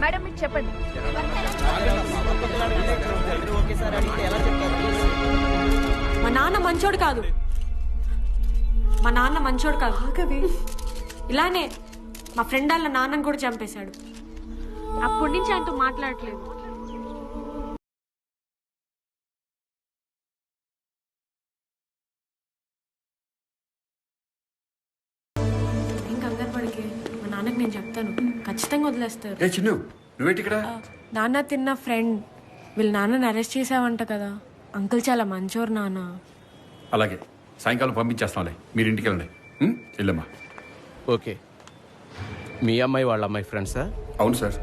Madam మీకు చెప్పండి. మా నాన్న మంచోడు కాదు. ఇలానే మా ఫ్రెండ్ వాళ్ళ నాన్నని కూడా చంపేశాడు. అప్పటి నుంచి ఆయనతో మాట్లాడట్లేదు. ఏం కంగారు పడికి, మా నాన్నకి నేను చెప్తాను, ఖచ్చితంగా వదిలేస్తారు. ఏ చిన్ను, నువ్వేంటి ఇక్కడ? నాన్న తిన్న ఫ్రెండ్ వీళ్ళ నాన్నని అరెస్ట్ చేసావంట కదా. అంకుల్ చాలా మంచోరు నాన్న. అలాగే, సాయంకాలం పంపించేస్తాంలే, మీరు ఇంటికి వెళ్ళండి. వెళ్ళమ్మా. ఓకే, మీ అమ్మాయి వాళ్ళ అమ్మాయి ఫ్రెండ్సా? అవును సార్.